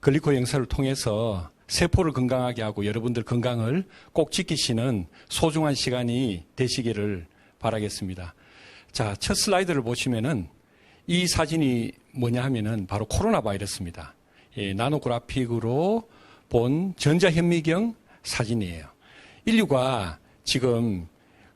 글리코 영상을 통해서 세포를 건강하게 하고 여러분들 건강을 꼭 지키시는 소중한 시간이 되시기를 바라겠습니다. 자, 첫 슬라이드를 보시면은 이 사진이 뭐냐 하면은 바로 코로나 바이러스입니다. 예, 나노그래픽으로 본 전자현미경 사진이에요. 인류가 지금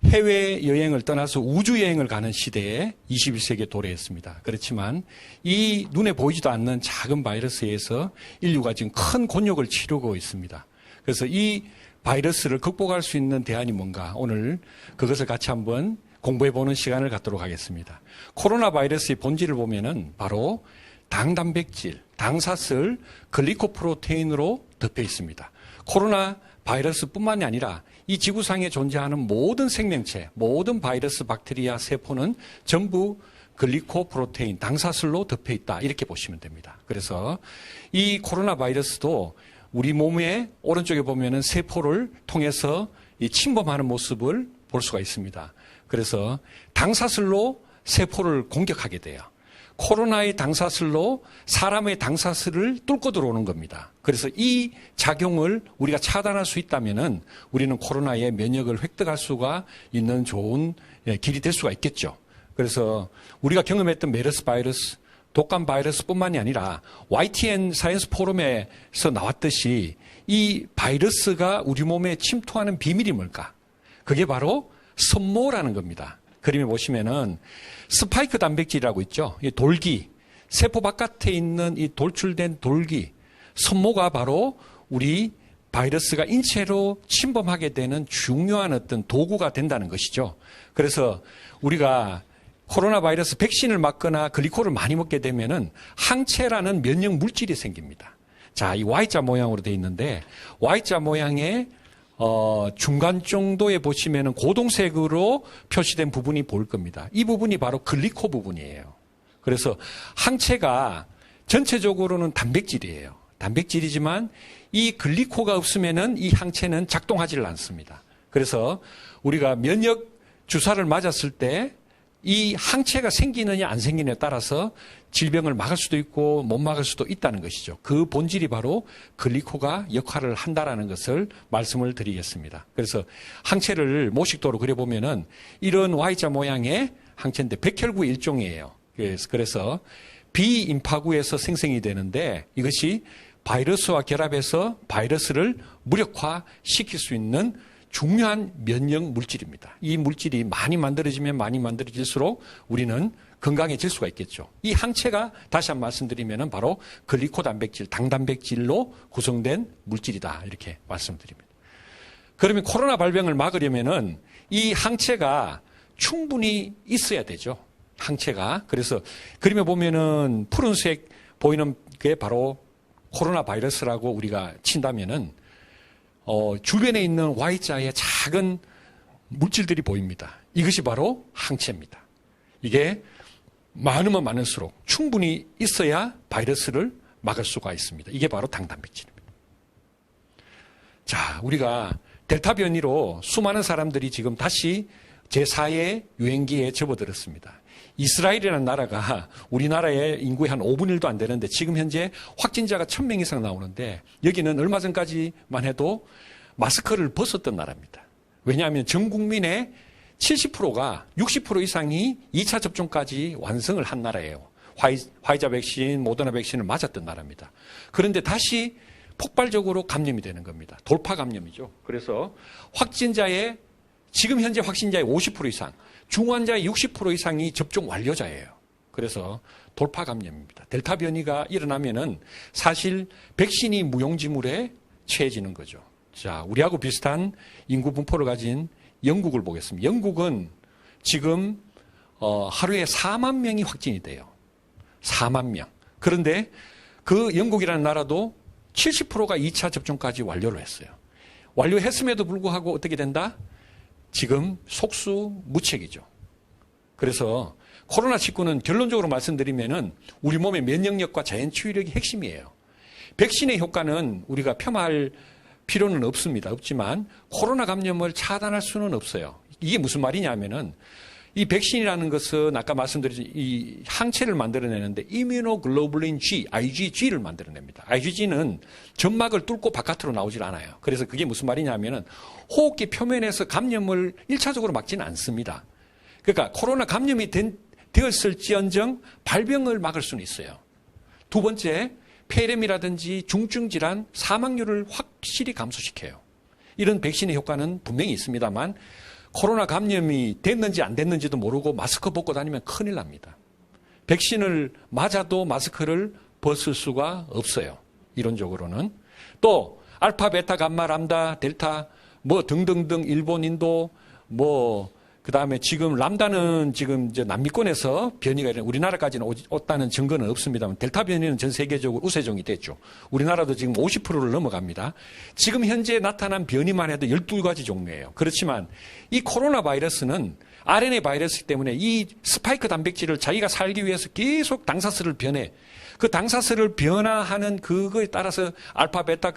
해외여행을 떠나서 우주여행을 가는 시대에 21세기에 도래했습니다. 그렇지만 이 눈에 보이지도 않는 작은 바이러스에 의해서 인류가 지금 큰 곤욕을 치르고 있습니다. 그래서 이 바이러스를 극복할 수 있는 대안이 뭔가 오늘 그것을 같이 한번 공부해보는 시간을 갖도록 하겠습니다. 코로나 바이러스의 본질을 보면은 바로 당단백질, 당사슬, 글리코프로테인으로 덮여 있습니다. 코로나 바이러스뿐만이 아니라 이 지구상에 존재하는 모든 생명체, 모든 바이러스, 박테리아, 세포는 전부 글리코프로테인, 당사슬로 덮여 있다. 이렇게 보시면 됩니다. 그래서 이 코로나 바이러스도 우리 몸의 오른쪽에 보면은 세포를 통해서 이 침범하는 모습을 볼 수가 있습니다. 그래서 당사슬로 세포를 공격하게 돼요. 코로나의 당사슬로 사람의 당사슬을 뚫고 들어오는 겁니다. 그래서 이 작용을 우리가 차단할 수 있다면은 우리는 코로나의 면역을 획득할 수가 있는 좋은 길이 될 수가 있겠죠. 그래서 우리가 경험했던 메르스 바이러스, 독감 바이러스뿐만이 아니라 YTN 사이언스 포럼에서 나왔듯이 이 바이러스가 우리 몸에 침투하는 비밀이 뭘까? 그게 바로 섬모라는 겁니다. 그림에 보시면은 스파이크 단백질이라고 있죠. 이 돌기, 세포 바깥에 있는 이 돌출된 돌기, 섬모가 바로 우리 바이러스가 인체로 침범하게 되는 중요한 어떤 도구가 된다는 것이죠. 그래서 우리가 코로나 바이러스 백신을 맞거나 글리코를 많이 먹게 되면은 항체라는 면역 물질이 생깁니다. 자, 이 Y자 모양으로 되어 있는데 Y자 모양의 중간 정도에 보시면은 고동색으로 표시된 부분이 보일 겁니다. 이 부분이 바로 글리코 부분이에요. 그래서 항체가 전체적으로는 단백질이에요. 단백질이지만 이 글리코가 없으면은 이 항체는 작동하지를 않습니다. 그래서 우리가 면역 주사를 맞았을 때 이 항체가 생기느냐 안 생기느냐에 따라서 질병을 막을 수도 있고 못 막을 수도 있다는 것이죠. 그 본질이 바로 글리코가 역할을 한다라는 것을 말씀을 드리겠습니다. 그래서 항체를 모식도로 그려보면은 이런 Y자 모양의 항체인데 백혈구 일종이에요. 그래서 비임파구에서 생성이 되는데 이것이 바이러스와 결합해서 바이러스를 무력화시킬 수 있는 중요한 면역 물질입니다. 이 물질이 많이 만들어지면 많이 만들어질수록 우리는 건강해질 수가 있겠죠. 이 항체가 다시 한번 말씀드리면 바로 글리코 단백질, 당단백질로 구성된 물질이다. 이렇게 말씀드립니다. 그러면 코로나 발병을 막으려면은 이 항체가 충분히 있어야 되죠. 항체가. 그래서 그림에 보면은 푸른색 보이는 게 바로 코로나 바이러스라고 우리가 친다면은 주변에 있는 Y자의 작은 물질들이 보입니다. 이것이 바로 항체입니다. 이게 많으면 많을수록 충분히 있어야 바이러스를 막을 수가 있습니다. 이게 바로 당단백질입니다. 자, 우리가 델타 변이로 수많은 사람들이 지금 다시 제4의 유행기에 접어들었습니다. 이스라엘이라는 나라가 우리나라의 인구의 한 5분의 1도 안 되는데 지금 현재 확진자가 1000명 이상 나오는데 여기는 얼마 전까지만 해도 마스크를 벗었던 나라입니다. 왜냐하면 전 국민의 70%가 60% 이상이 2차 접종까지 완성을 한 나라예요. 화이자 백신, 모더나 백신을 맞았던 나라입니다. 그런데 다시 폭발적으로 감염이 되는 겁니다. 돌파 감염이죠. 그래서 지금 현재 확진자의 50% 이상, 중환자의 60% 이상이 접종 완료자예요. 그래서 돌파 감염입니다. 델타 변이가 일어나면은 사실 백신이 무용지물에 처해지는 거죠. 자, 우리하고 비슷한 인구 분포를 가진 영국을 보겠습니다. 영국은 지금 하루에 4만 명이 확진이 돼요. 4만 명. 그런데 그 영국이라는 나라도 70%가 2차 접종까지 완료를 했어요. 완료했음에도 불구하고 어떻게 된다? 지금 속수무책이죠. 그래서 코로나19는 결론적으로 말씀드리면은 우리 몸의 면역력과 자연 치유력이 핵심이에요. 백신의 효과는 우리가 폄하할 필요는 없습니다. 없지만 코로나 감염을 차단할 수는 없어요. 이게 무슨 말이냐면은 이 백신이라는 것은 아까 말씀드린 이 항체를 만들어내는데 이뮤노글로불린 G, IgG를 만들어냅니다. IgG는 점막을 뚫고 바깥으로 나오질 않아요. 그래서 그게 무슨 말이냐면은 호흡기 표면에서 감염을 1차적으로 막지는 않습니다. 그러니까 코로나 감염이 되었을지언정 발병을 막을 수는 있어요. 두 번째, 폐렴이라든지 중증 질환, 사망률을 확실히 감소시켜요. 이런 백신의 효과는 분명히 있습니다만 코로나 감염이 됐는지 안 됐는지도 모르고 마스크 벗고 다니면 큰일 납니다. 백신을 맞아도 마스크를 벗을 수가 없어요. 이론적으로는. 또 알파, 베타, 감마, 람다, 델타 뭐 등등등 일본, 인도 그다음에 지금 람다는 지금 이제 남미권에서 변이가 우리나라까지는 왔다는 증거는 없습니다만 델타 변이는 전 세계적으로 우세종이 됐죠. 우리나라도 지금 50%를 넘어갑니다. 지금 현재 나타난 변이만 해도 12가지 종류예요. 그렇지만 이 코로나 바이러스는 RNA 바이러스이기 때문에 이 스파이크 단백질을 자기가 살기 위해서 계속 당사슬을 변해. 그 당사슬을 변화하는 그거에 따라서 알파, 베타,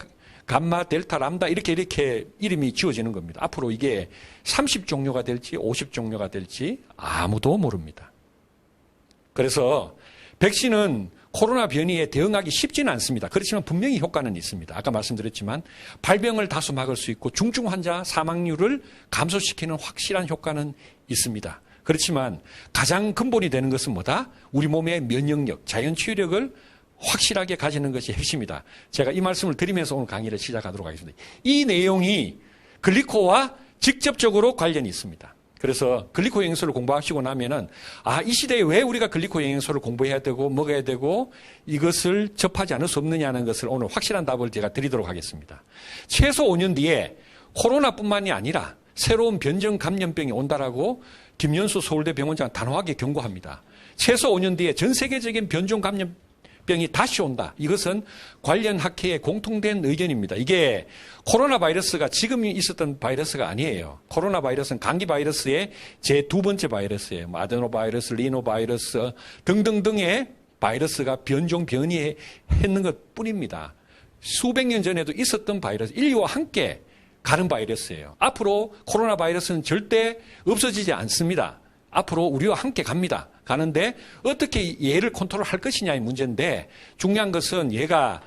감마, 델타, 람다 이렇게 이름이 지어지는 겁니다. 앞으로 이게 30종류가 될지 50종류가 될지 아무도 모릅니다. 그래서 백신은 코로나 변이에 대응하기 쉽지는 않습니다. 그렇지만 분명히 효과는 있습니다. 아까 말씀드렸지만 발병을 다소 막을 수 있고 중증 환자 사망률을 감소시키는 확실한 효과는 있습니다. 그렇지만 가장 근본이 되는 것은 뭐다? 우리 몸의 면역력, 자연 치유력을 확실하게 가지는 것이 핵심이다. 제가 이 말씀을 드리면서 오늘 강의를 시작하도록 하겠습니다. 이 내용이 글리코와 직접적으로 관련이 있습니다. 그래서 글리코 영양소를 공부하시고 나면은 이 시대에 왜 우리가 글리코 영양소를 공부해야 되고 먹어야 되고 이것을 접하지 않을 수 없느냐는 것을 오늘 확실한 답을 제가 드리도록 하겠습니다. 최소 5년 뒤에 코로나뿐만이 아니라 새로운 변종 감염병이 온다라고 김연수 서울대 병원장은 단호하게 경고합니다. 최소 5년 뒤에 전 세계적인 변종 감염병이 다시 온다. 이것은 관련 학회의 공통된 의견입니다. 이게 코로나 바이러스가 지금 있었던 바이러스가 아니에요. 코로나 바이러스는 감기 바이러스의 제 두 번째 바이러스예요. 아데노 바이러스, 리노 바이러스 등등등의 바이러스가 변종 변이했는 것 뿐입니다. 수백 년 전에도 있었던 바이러스, 인류와 함께 가는 바이러스예요. 앞으로 코로나 바이러스는 절대 없어지지 않습니다. 앞으로 우리와 함께 갑니다. 가는데 어떻게 얘를 컨트롤할 것이냐의 문제인데 중요한 것은 얘가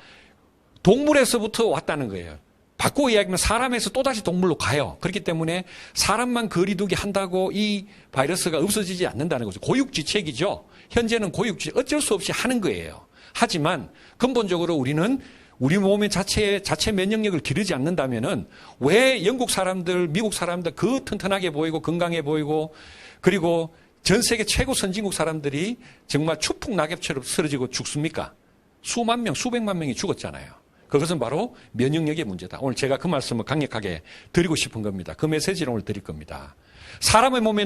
동물에서부터 왔다는 거예요. 바꾸어 이야기하면 사람에서 또다시 동물로 가요. 그렇기 때문에 사람만 거리두기 한다고 이 바이러스가 없어지지 않는다는 거죠. 고육지책이죠. 현재는 고육지책 어쩔 수 없이 하는 거예요. 하지만 근본적으로 우리는 우리 몸의 자체 면역력을 기르지 않는다면은 왜 영국 사람들, 미국 사람들 그 튼튼하게 보이고 건강해 보이고 그리고 전 세계 최고 선진국 사람들이 정말 추풍 낙엽처럼 쓰러지고 죽습니까? 수만 명, 수백만 명이 죽었잖아요. 그것은 바로 면역력의 문제다. 오늘 제가 그 말씀을 강력하게 드리고 싶은 겁니다. 그 메시지를 오늘 드릴 겁니다. 사람의 몸에